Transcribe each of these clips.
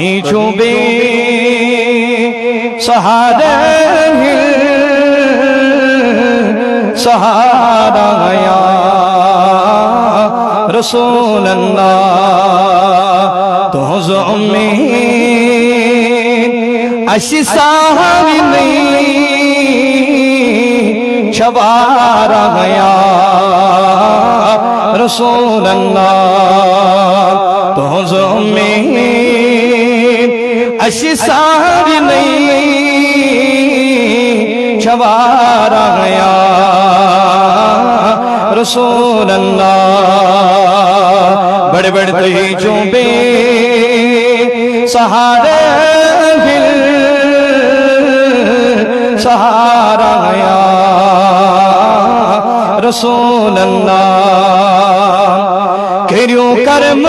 ہی چوبے سہارا سہارا یا رسول اللہ تو امید اسی صاحبی نہیں شبارا یا رسول اللہ تو امید اسی صاحبی نہیں شبارا یا رسول اللہ بڑے بڑے تہیجوں بے سہارا سہارا یا رسول اللہ کریوں کرم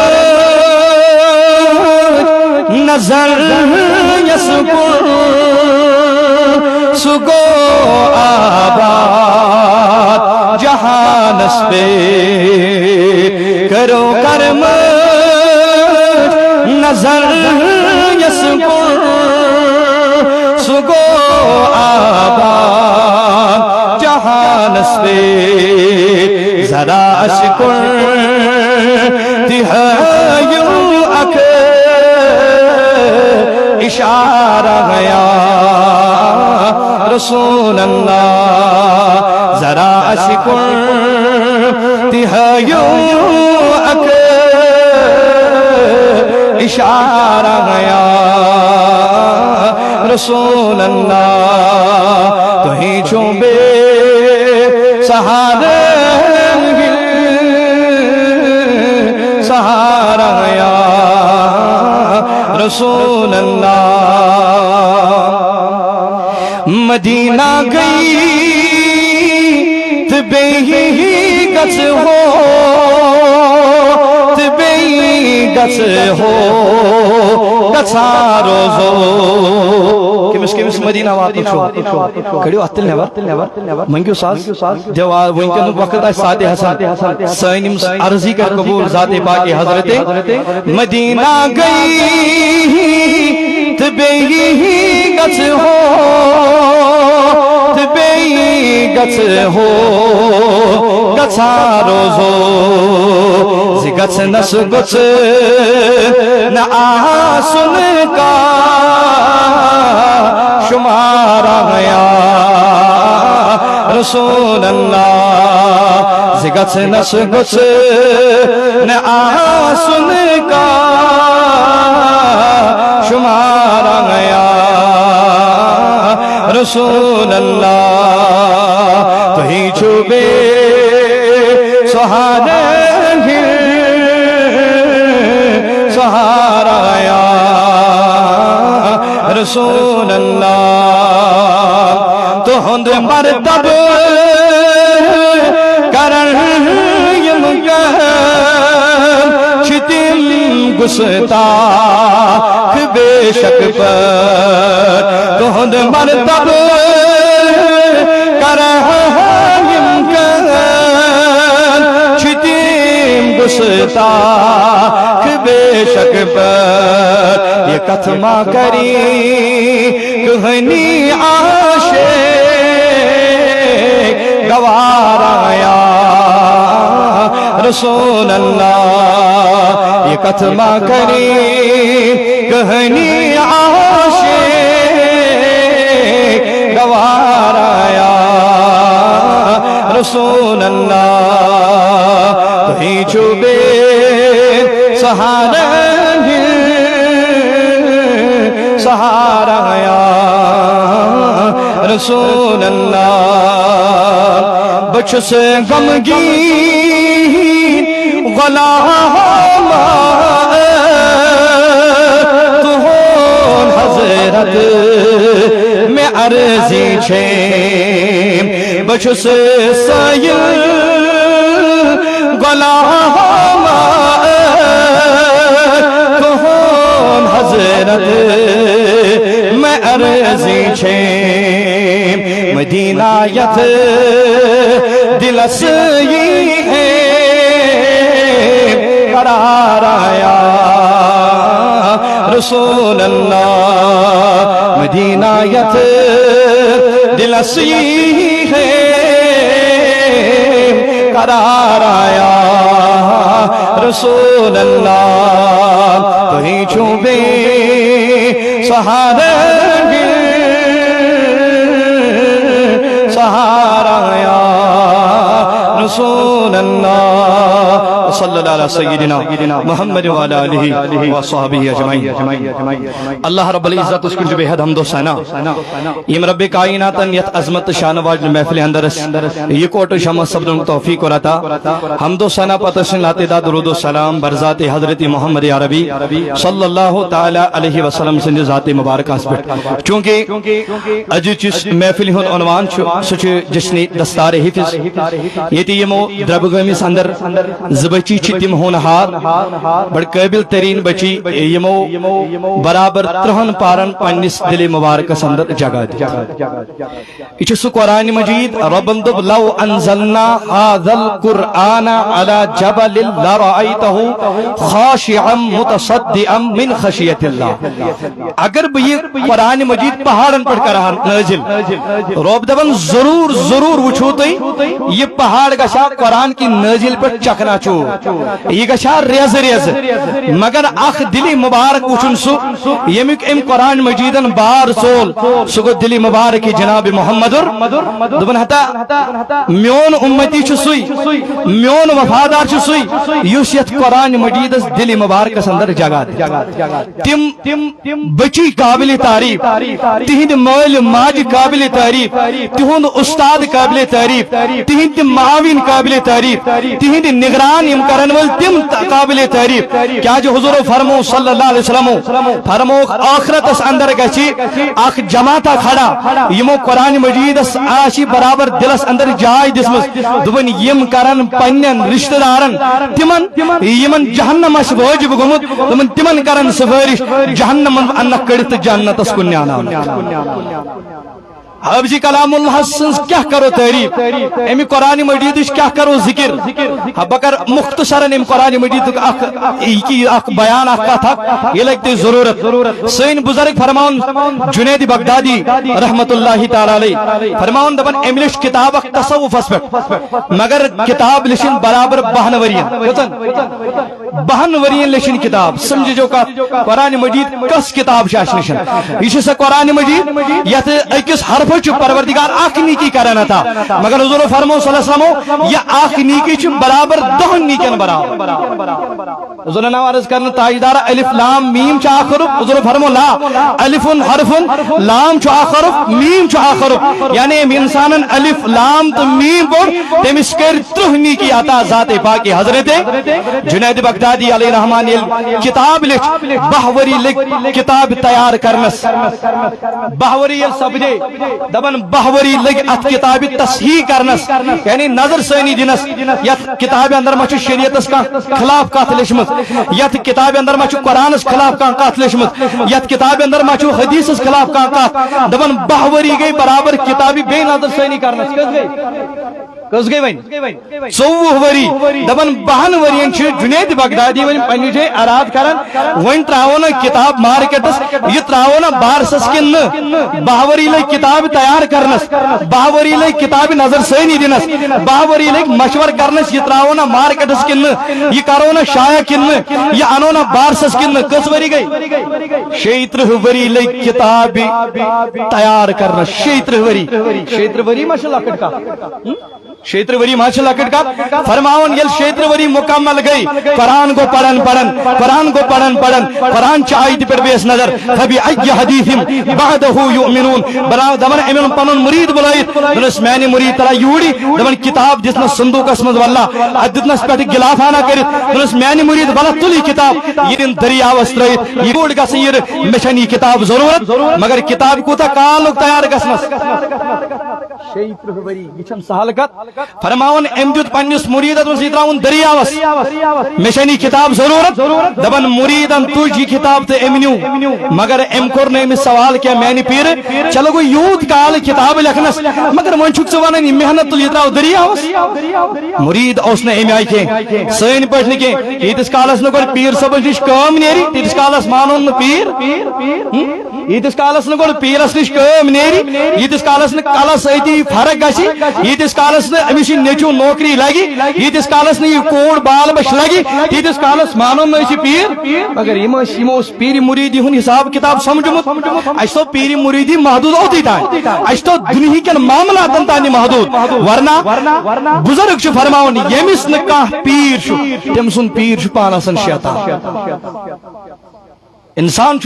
نظر یسکر سگو آباد جہانس پہ کرو کرم نظر یسکر سگو آباد جہانس پہ ذرا اشکر تہایوں اکھ اشارہ گیا رسول اللہ ذرا اشکر تہایوں اکھ اشارہ گیا رسول اللہ تو ہی چوبے سہارا سہارا یا رسول اللہ مدینہ گئی تبے گس ہو تبے گس ہو گسا روزو کمس مدینہ واتن شو کڑیو اتل نیور منگیو ساز جواب ونکن وقت آئی سادے حسن سینم عرضی کر قبول ذات پاکی حضرت مدینہ گئی تبے گس ہو تبے گس ہو گسا روزو زگس نس گس نہ آسن کا شمارا گیا رسول اللہ زگس نس گس نہ آسن کا شمارا گیا رسول اللہ تو ہی چوبے سہارا سہارا یا رسول اللہ تو ہند مرتب کرن یمگن چھتیم گستاخ بے شک پر تو ہند مرتب کرن یمگن چھتیم گستاخ بے شک پر یہ کتما کری کہنی عاشق گوارا یا رسول اللہ یہ کتما کری کہنی عاشق گوارا یا رسول اللہ تو ہی چوبے سہارا سہارا یا رسول اللہ بچ سے غمگین غلام تو ہون حضرت میں عرضی چھیم بچ سے سائل غلام تو ہون حضرت میں عرضی چھیم مدینہ یت دلس یہ ہے قرار آیا رسول اللہ مدینہ یت دل اسی ہے قرار آیا رسول اللہ کہیں چھوبے سہارا سہارا آیا رسول اللہ صلی اللہ علیہ سیدنا محمد وعلی آلہ وصحبہ اجمعین. اللہ رب العزت اس کو بے حد حمد و ثنا یم رب کائنات یت عظمت شان واجن محفل اندر یہ کوٹ شمع سبدن توفیق ورتا حمد و ثنا پتشن لاتے دا درود و سلام برذات حضرت محمد عربی صلی اللہ تعالی علیہ وسلم سند ذات مبارک اس پہ چونکہ اج چس محفل ہن عنوان سچ جشن دستار حفظ یتی یمو دربگمی اندر زبچی چھ تم ہونہار بڑ قابل ترین بچی یمو برابر 3 پارن پنس دل مبارک اندر جگہ دی یہ سو قرآن مجید ربن دب لو انزلنا هذا القرآن على جبل لرأيته خاشعا متصدعا من خشیت اللہ. اگر یہ قرآن مجید پہاڑن پر کرا نازل رب دبن ضرور ضرور وچھو تھی یہ پہاڑ گشا قرآن کی نازل پر چکنا چو یہ گشا ریز ریز مگر اخ دلی مبارک وچھن سو یمیک ام قرآن مجیدن بار سول سگو دلی مبارک جناب محمد دبن ہتا میون امتی چھ سوئی میون وفادار چھ سوئی یوس یت قرآن مجید دلی مبارک اندر جگہ تم بچی قابل تعریف تہند مول ماج قابل تعریف تہند استاد قابل تعریف تہند معاون قابل تعریف تہند نگران یم کرن ول تم قابل تعریف کیا جو حضور فرمو صلی اللہ علیہ وسلم فرمو آخرت اس اندر گچی اخ جماعت کھڑا یمو قرآن مجید آشی برابر دلس اندر جائے دسمس دبن یم کرن پنن رشتہ دارن تمن یمن جہنم اس واجب گمت تمن تمن کرن سفارش جہنم ان کڑت جنت اس کو نیانا اب جی کلام اللہ سنس کیا کرو تعریف امی قرآن مجید کیا کرو ذکر اب اگر مختصراً ام قرآن مجید اک بیان اکا تھا یہ لگتے ضرورت سین بزرگ فرمان جنید بغدادی رحمت اللہ تعالی علیہ فرمان دبن املش کتاب اک تصوف اسپیکٹ مگر کتاب لشن برابر 92 ورین لشن کتاب سمجھ جو کا قرآن مجید کس کتاب شاش نشن یہ سا قرآن مجید یت اکس حرف پروردگار آخ نیکی کرنا تھا مگر حضور فرمو صلی اللہ علیہ وسلم یہ آخ نیکی چھ برابر 2 نیکن برابر حضور نے عرض کرنا تاجدار الف لام میم چھ آخرف حضور فرمو لا الف حرف لام چھ آخرف میم چھ آخرف یعنی انسان الف لام تو میم پر تمس کر 3 نیکی عطا ذات پاکی حضرت جنید بغدادی علیہ رحمان کتاب لکھ بہوری لکھ کتاب تیار کرنس بہوری سبجے دبن بہوری لگ ات کتاب تصحیح کرنس یعنی نظر سینی دنس یت کتاب اندر مچ شریعت کا خلاف کات لشمت یت کتاب اندر مچ قرآن خلاف کات لشمت یت کتاب اندر مچ حدیث خلاف کات دبن بہوری گئی برابر کتابی بے نظر سینی کرنس کس گئی وین 24 وری دبن 52 ورین چھ جنید بغدادی ون پنی جے اراد کرن ون تراونا کتاب مارکیٹس یہ تراونا بارسس کن باوری لے کتاب تیار کرنس باوری لے کتاب نظر سینی دنس باوری لے مشور کرنس یہ تراونا مارکیٹس کن یہ کرونا شایع کن یہ انونا بارسس کن کس وری گئی 36 وری لے کتاب تیار کرنس 36 وری ماشاءاللہ کٹ کا 36 وری ماشاءاللہ کٹ کا فرماون یل 36 وری مکمل گئی قرآن کو پڑھن قرآن چاہیے پر بیس نظر فبی ای حدیث بعدہ یؤمنون بلا دمن امن پنن مرید بلائیت دنس مینی مرید ترا یوڑی دمن کتاب جسنا صندوق اسمد واللہ دتنس پیٹ گلافانہ کرت دنس مینی مرید بلا تلی کتاب یہ دن دریا وسترائیت یہ گوڑ گا سیر مشانی کتاب ضرورت مگر کتاب کو تا کالک تیار گسنس یہ سہل کت فرماون ام دیت پنس مریدس من تراون دریاوس مشنی کتاب ضرورت دپان مریدن تج یہ کتاب تو ام نیو مگر ام کور امس سوال کیا میانہ پیر چلو گو یوت کال کتاب لکھنس مگر ون چھک ژٕ ونان یہ محنت تل یہ تراو دریاوس مرید اوس نا ام آئی کی سن پہ کی یتس کالس نا گۄڈٕ پیر صبس نش کٲم نیری تیتس کالس مانون نا پیر یتس کالس نا گۄڈٕ پیرس نش کٲم نیری یتس کالس نا کلس اتی فرق گژھِ یتس کالس نا امس یہ نیچو نوکری لگی یتس کالس نا یہ کوڑ بال بچ لگی تیتس کالس مانون نا یہ پیر مگر یمو پیر مریدی ہند حساب کتاب سمجھمت اس تو پیر مریدی محدود اوتی تان اس تو دنیا کن معاملاتن تان محدود ورنہ بزرگ چھ فرماون یمس نہ کانٛہہ پیر چھ تم سن پیر چھ پانس شیطان انسان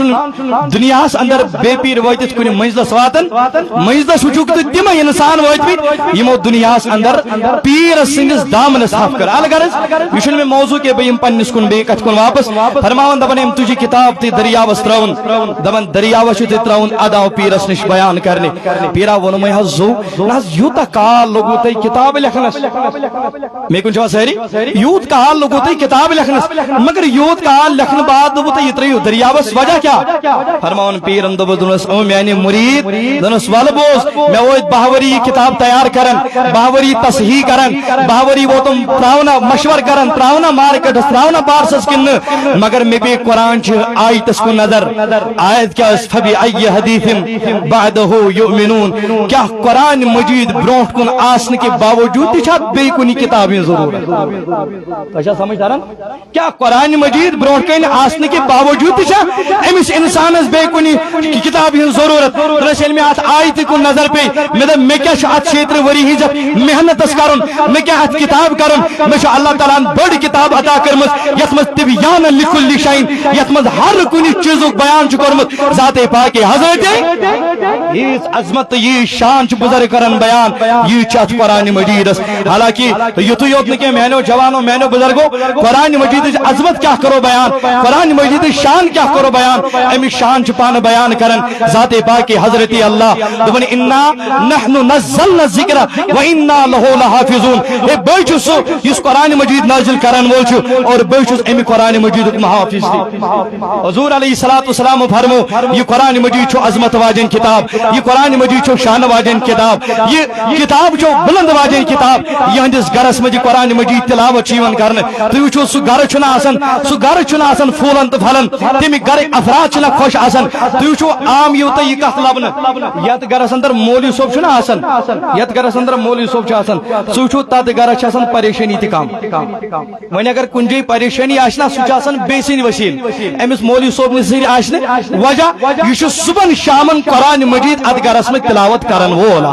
دنیا اندر بے پیر واتت کن منزلس واتن منزلس وچوک تو تم انسان واتمت یمو دنیا اندر پیر سندس دامنس حف کر الغرض یہ میں موضوع کے بہم پنس کن بی کت کن واپس فرماون دپان ام تجھ کتاب تی دریاوس تراون دپان دریاوس تی تراون اداو پیرس نش بیان کرنے پیرا ون میں زو یوتا کال لوگو تی کتاب لکھنس میں کن چوا سہری یوت کال لوگو تی کتاب لکھنس مگر یوت کال لکھن بعد دبو تی تریو دریاوس وجہ کیا فرماون پیرن دنس او میانی مرید دنس ول بوز میں وہ بہوری کتاب تیار کرن بہوری تصحیح کرن بہوری وہ تم تراونا مشور کرن تراونا مارکیٹ تراونا پارسس کن مگر میں بھی قرآن چھ آیتس کو نظر آیت کیا اس فبی ای حدیث بعدہ یؤمنون کیا قرآن مجید برونٹ کن آسن کے باوجود تچھا بے کنی کتابیں ضرورت اچھا سمجھ دارن کیا قرآن مجید برونٹ کن آسن کے باوجود تچھا امس انسانس بے کنی کتاب ہن ضرورت رسل میں ات آیت کو نظر پہ میں کیا ات چھیتر وری ہز محنت کرن میں کیا ات کتاب کرن میں اللہ تعالیٰ بڑ کتاب عطا کرمت یت مز تبیان لکل شیء یت مز ہر کنی چیزک بیان چھ کرمت ذات پاک حضرت یہ عظمت یہ شان چھ بزرگ کرن بیان یہ چھ قرآن مجید حالانکہ یتو یوت نہ مینو جوانو مینو بزرگو قرآن مجید عظمت کیا کرو بیان قرآن مجید شان کیا کرو بیان امی شان چھپان بیان کرن ذات پاک حضرت اللہ دبن انا نحن نزلنا الذکر و انا له لحافظون اے بیچو سو اس قرآن مجید نازل کرن وول چھ اور بیچو امی قرآن مجید محافظ دی حضور علیہ الصلوۃ والسلام فرمو یہ قرآن مجید چھ عظمت واجن کتاب یہ قرآن مجید چھ شان واجن کتاب یہ کتاب چھ بلند واجن کتاب یہندس گرس مجھ قرآن مجید تلاوت چیون کرن تو وچھو سو گر چھنا آسن پھولن تو پھلن تمی گر افراد چھنا خوش آسن تو وچھو عام یوتا یہ کت لبن یت گرس اندر مولی صوب چھنا آسن یت گرس اندر مولی صوب چھ آسن سو وچھو تت گرس آسن پریشانی تہ کم ون اگر کن جائے پریشانی آسنا سو چھ آسن بے سن وسیل امس مولی صوب نظر آسنے وجہ یہ صبح شامن قرآن مجید ات گرس میں تلاوت کرن وول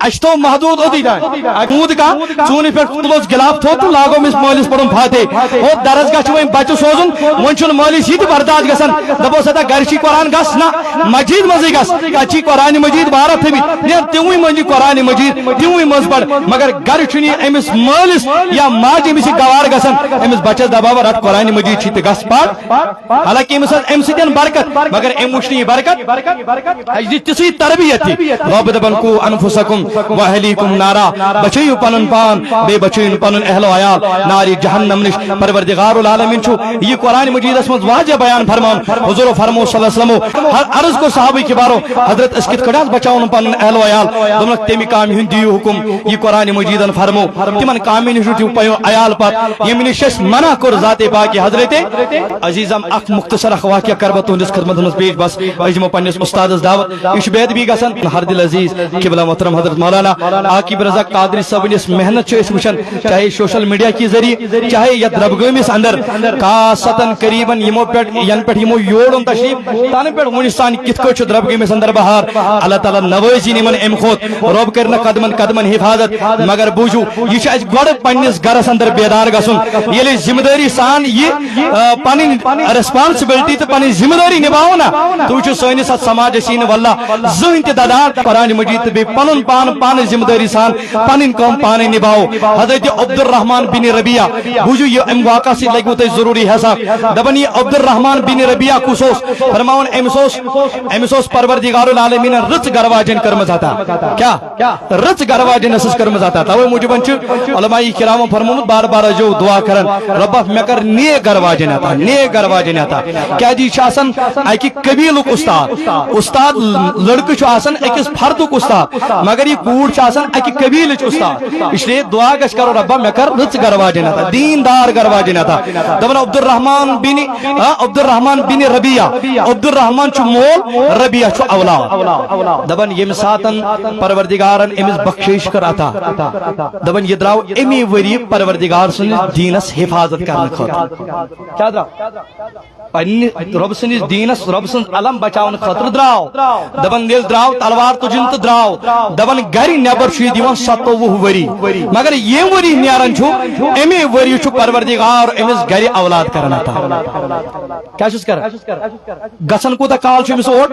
اشتو محدود ہوتی جائے محدود کا چونی پہ تلوز گلاف تھو تو لاغو مس مولس پڑھن پھاتے اور درسگاہ چھو بچو سوزن ونچن مولس ہی برداشت گسن دبو ستا گرچی قرآن گس نا مجید مزی گس اچھی قرآن مجید بارت تھی لیکن تیوی منجی قرآن مجید تیوی مز پڑھ مگر گر چھنی امس مولس یا ماج امس گوار گسن امس بچس دباو رات قرآن مجید چھی گس پڑھ حالانکہ امس دین برکت مگر ام وچھنی برکت حجدی تسی تربیت تھی رب دبن کو انفسکم واہلیکم نارا بچیو پنن پان بے بچین پنن اہل و عیال ناری جہنم نش پروردگار العالمین چھو یہ قرآن مجید اسمت واجہ بیان فرمان حضور فرمو صلی اللہ علیہ وسلم عرض کو صحابی کبارو حضرت اسکت کڑاس بچاؤن پنن اہل و عیال دمک تیمی کامی ہن دیو حکم یہ قرآن مجیدن فرمو تیمن کامی نشو تیو پیو عیال پر یمین شش منع کر ذات پاکی حضرت عزیزم اک مختصر اخواقیہ کربتو جس خدمت ہنس پیش بس اجمو پنیس استاد دعوت اش بید بھی گسن ہر دل عزیز قبلہ محترم حضرت مولانا عاقب رضا قادری صاحب اس محنت چھ وچن چاہے سوشل میڈیا کی ذریعے چاہے یا دربگامس اندر خاصتاً قریباً یمو پہ ین پہ یمو یوڑن تشریف تان پہ ونستان کت کو دربگامس اندر بہار اللہ تعالیٰ نوازی نمن ام خود رب کرنا قدمن قدمن حفاظت مگر بوجو یہ گوڑ پنس گرس اندر بیدار گسن یلی ذمہ داری سان یہ پن ریسپانسبلٹی تو پن ذمہ داری نباو نا تو سنس ات سماج سین واللہ زہن تہ ددار قرآن مجید بی پن پان ذمہ داری سان پن قوم پانے نباؤ حضرت عبد الرحمن بن ربیعہ بوجو یہ ام واقعہ سے لگو تے ضروری حساب دبن یہ عبد الرحمان بن ربیعہ کسوس فرماون امسوس پروردگار العالمین رچ گرواجن کرمز آتا کیا رچ گرواجن اسس کرمز آتا توے موجبن چھ علماء کرام فرموت بار بار جو دعا کرن رب میں کر نیک گرواجن آتا کیا جی شاسن اکی قبیلک استاد لڑکہ چھ آسن اکس فردک استاد مگر یہ کوڑ چھ آسن اکی قبیلچ استاد اس لیے دعا گش کرو رب میں کر رچ گرواجن آتا دیندار گرواجن آتا دبن عبد الرحمان بن ربیعہ عبد الرحمان چھ مول ربیعہ چھ اولاد دبن یم ساتن پروردگارن امس بخشش کر آتا دبن یہ دراو امی وری پروردگار سن دینس حفاظت کرنے خاطر کیا دراو رب سن دینس رب سن علم بچاون خاطر دراو دبن دل دراو تلوار تجن تو دراو دبن گری نیبر چھ دیوان 27 وری مگر یہ وری نیارن چھ امی وری چھ پروردگار امس گری اولاد کرنا تھا کیا چھس کر گسن کو کال چھ امس اوٹ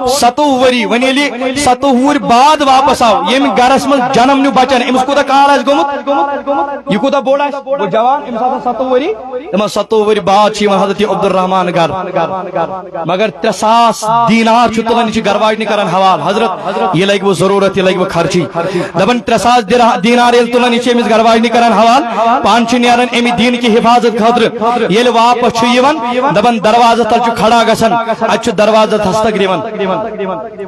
27 وری ونیلی 27 بعد واپس آو یم گرس من جنم نیو بچن امس کو کال اس گمت یہ کو بوڑ اس وہ جوان امس 27 وری امس 27 وری بعد چھ حضرت عبد الرحمان گھر مگر 300 دینار چھ تلن چھ گرواج نی کرن حوال حضرت یہ لگ وہ ضرورت یہ لگ وہ خرچی دبن 300 دینار یل تلن چھ امس گرواج نی کرن حوال پان چھ نیرن امی دین کی حفاظت خاطر یل واپس چھ یون دبن دروازہ تل چھ کھڑا گسن اچ دروازہ دستک دیون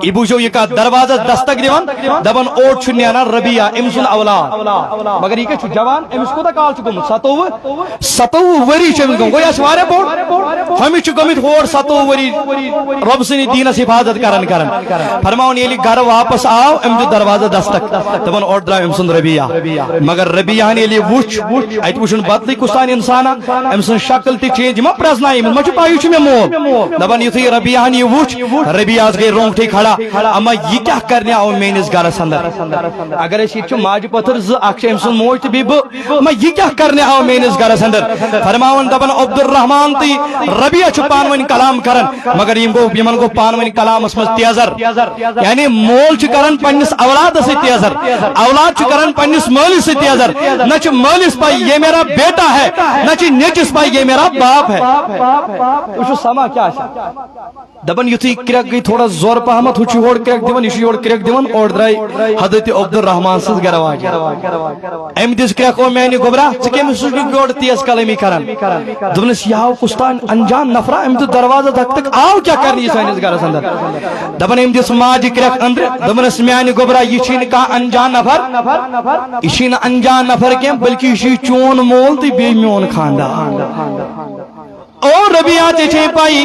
ای بوجو یہ کا دروازہ دستک دیون دبن اوٹ چھ نیرن ربیعہ امس اولاد مگر یہ چھ جوان امس کو کال چھ گم 27 وری چھ گم گویا سوارے بوڑ ہم چھ گمت ہور 27 وری رب سن دینس حفاظت کرن فرماون یلی گھر واپس آو امس دروازہ دستک دبن اوٹ درا امس ربیعہ مگر ربیعہ یلی وچ ات وچن بدلی کستان انسان امس شکل تی چینج ما پرزنائی ما چھ پایو چھ مول دبن یتھی ربیعہ یہ وچ ربیعہ گئی رونگٹی کھڑا اما یہ کیا کرنے آو مینس گھرس اندر اگر اس یہ ماج پتھر ز اکھ ام سن موج تہ ما یہ کیا کرنے آو مینس گھرس اندر فرماون دبن عبد الرحمان تی ربیعہ چھ پان ون کلام کرن مگر یمن گو پان ون کلام اس مز تیزر یعنی مول چھ کرن پنس اولاد سے تیزر اولاد چھ کرن پنس مالس سے تیزر نہ چھ مالس پائی یہ میرا بیٹا ہے نہ چھ نیچس پائی یہ میرا باپ ہے وچ سما کیا دبن یتھی کرک گئی تھوڑا زور پہمت ہچ ہوڑ کرک دیون یش ہوڑ کرک دیون اور درائی حضرت عبد الرحمان سز گرواج ام دس کرک او میں گبرا چکم سج گوڑ تیز کلمی کرن دبنس یاو کستان انجان نفرا ام تو دروازہ تک آو کیا کرنی سانس گھرس اندر دبن ام دس ماج کرک اندر دبنس میان گبرا یہ چھن کا انجان نفر یہ انجان نفر کی بلکہ یہ چون مول تی بی میون خاندان اور ربیعہ چھ پائی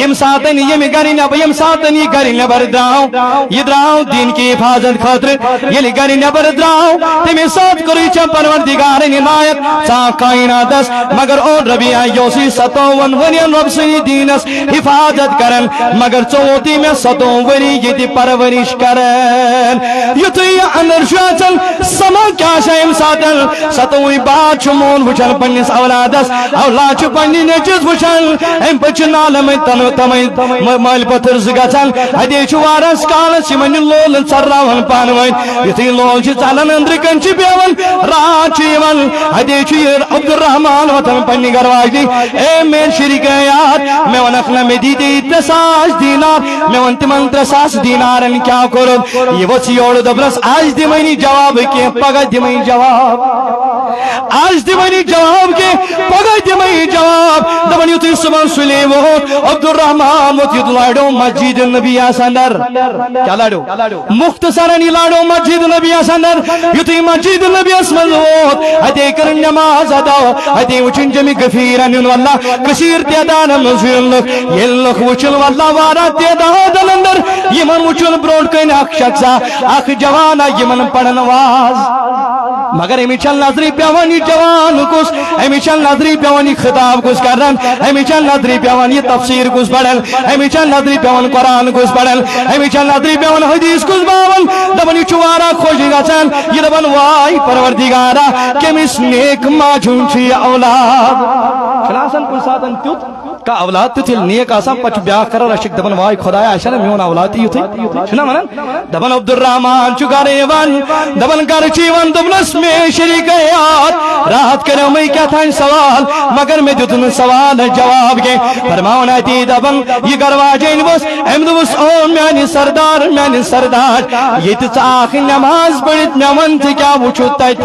یم ساتن یم ساتن یہ گھر نبر دراؤ یہ دراؤ دین کی حفاظت خاطر یہ گھر نبر دراؤ تمہیں ساتھ کری چھ پروردگار عنایت سا کائناتس مگر اور ربیعہ یوسی 57 ورین رب سنی دینس حفاظت کرن مگر چوتی میں 7 وری یہ پرورش کرن یہ تو یہ اندر شاچن سما کیا شایم ساتن 7 بعد شمول وچن پنس اولادس اولاد چھ پنی نیچس وچن ام بچن عالم تمہیں مال پتھر زگچن ادی چھ وارس کال سمن لول سراون پانوین یتی لول چھ چلن اندر کن چھ بیون راچ یون ادی چھ عبد الرحمان وطن پنی گرواج دی اے مین شریک یار میں ونخلا میں دی 300 دینار میں ون تمن 300 دینار ان کیا کرو یہ وسی اور دبرس آج دی منی جواب کے پگا دی منی جواب آج دی منی جواب کے پگا دی منی جواب دبن یوتی سبن سلیمو عبد الرحمان متید لاڑو مسجد نبی اسندر کیا لاڑو مختصرن لاڑو مسجد نبی اسندر یوتی مسجد نبی اسمنوت ادے کر نماز ادا ادے وچن جمی غفیرن والله کثیر تعداد مزل یلخ وچل والله وارا تعداد اندر یمن وچل بروڈ کین اخ شخصا اخ جوان یمن پڑھن واز مگر امی چل نظری پیوانی جوان کس امی چل نظری پیوانی خطاب کس کرن امی چل نظری پیوانی تفسیر کس پڑھن امی چل نظری پیوان قرآن کس پڑھن امی چل نظری پیوان حدیث کس باون دبنی چوارا خوشی گچن یہ دبن وائی پروردگارا کمیس نیک ماجون چی اولاد خلاصن کن ساتن تیوت کا اولاد تھی نیک آسان پچ بیاہ کر رشک دبن وائی خدایا آشان میون اولاد یوتھی چھنا منن دبن عبد الرحمن چھ گرے ون دبن گر چھ ون دبنس میں شریک یاد راحت کرو میں کیا تھا سوال مگر میں دتن سوال جواب کے فرماون اتی دبن یہ گرواجین بس امدوس او میانی سردار یہ تاخ نماز پڑھت میون تہ کیا وچھو تت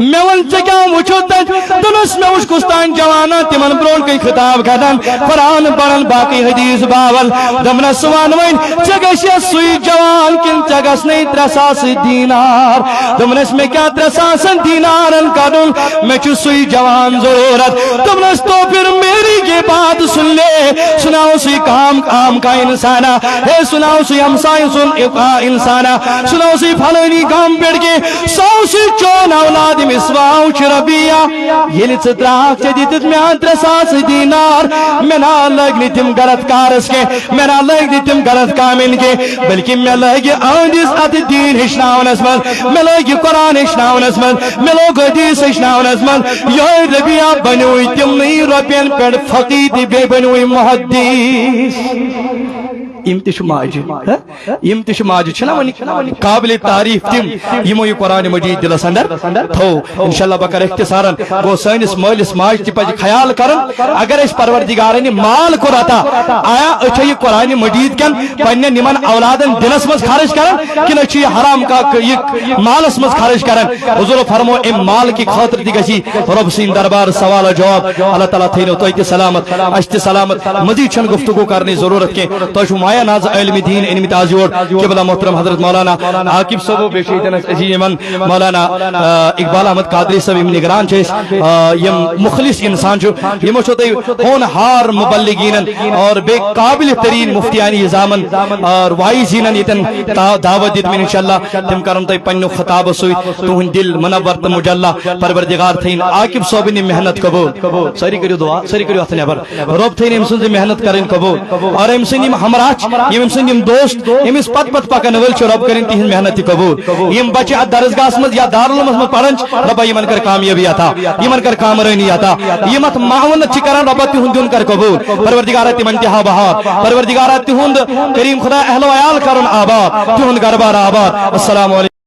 میون تہ کیا وچھو تت دنس میں وچھ کستان جوانا تمن برون کئی خطاب کرن قرآن پڑھن باقی حدیث باول دمنا سوان وین چگش سوئی جوان کن چگس نہیں 300 دینار دمنس میں کیا 300 دینارن کرن میں چھ سوئی جوان ضرورت دمنس تو پھر میری یہ بات سن لے سناؤ سی کام کا انسانا ہے سناؤ سی ہمسائیں سن انسانا سناؤ سی پھلانی کام پیڑ کے سو سی چون اولاد مسواؤ چربیا یہ لچتراک چھ دیتت میں 300 دینار میں نہ لگنی تم غلط کارس کے میں نہ لگنی تم غلط کامن کے بلکہ میں لگی آندیس ات دین ہشناونس من میں لگی قرآن ہشناونس من میں لوگ حدیث ہشناونس من یہ ربیہ بنوئی تم نہیں روپین پیڑ فقید بے بنوئی محدیث امتش ماجد چھنا ونی قابل تعریف تم یمو یہ قرآن مجید دلس اندر تھو انشاءاللہ بکر اختصارا گو سینس مالس ماج تہ پج خیال کرن اگر اس پروردگارن مال کو رتا آیا اچھا یہ قرآن مجید کن پنن نمن اولادن دلس مز خارج کرن کہ نہ حرام کا یہ مالس مز خارج کرن حضور فرمو ام مال کی خاطر دی گسی رب سین دربار سوال جواب اللہ تعالی تھینو تو تے سلامت اشت سلامت مزید چن گفتگو کرنے ضرورت کے تو مایا ناز علم دین علم تازیور قبلہ محترم حضرت مولانا عاقب صاحب بیشیدن عزیز من مولانا اقبال احمد قادری صاحب نگران چیس یم مخلص انسان جو یمو چھوتے ہونہار مبلغین اور بے قابل ترین مفتیانی زامن اور وائزین یتن دعوت دیت من انشاءاللہ تم کرن تے پنو خطاب سوئی تہن دل منور تو مجلہ پروردگار تھین عاقب صاحب نے محنت قبول ساری کریو دعا ساری کریو ہتھ نبر رب تھین ام سن محنت کرن قبول اور ام سن ہمراہ یم سن دوست امس پت پکن ول چھ رب کرن تہن محنت قبول یم بچے ات درسگاہ مز یا دارالعلوم مز پڑھن رب یمن کر کامیابی عطا یمن کر کامرانی عطا یم ات معاونت چھ کرن رب تہن دین کر قبول پروردگار تمن انتہا بہار پروردگار تہند کریم خدا اہل و عیال کرن آباد تہند گھر بار آباد السلام علیکم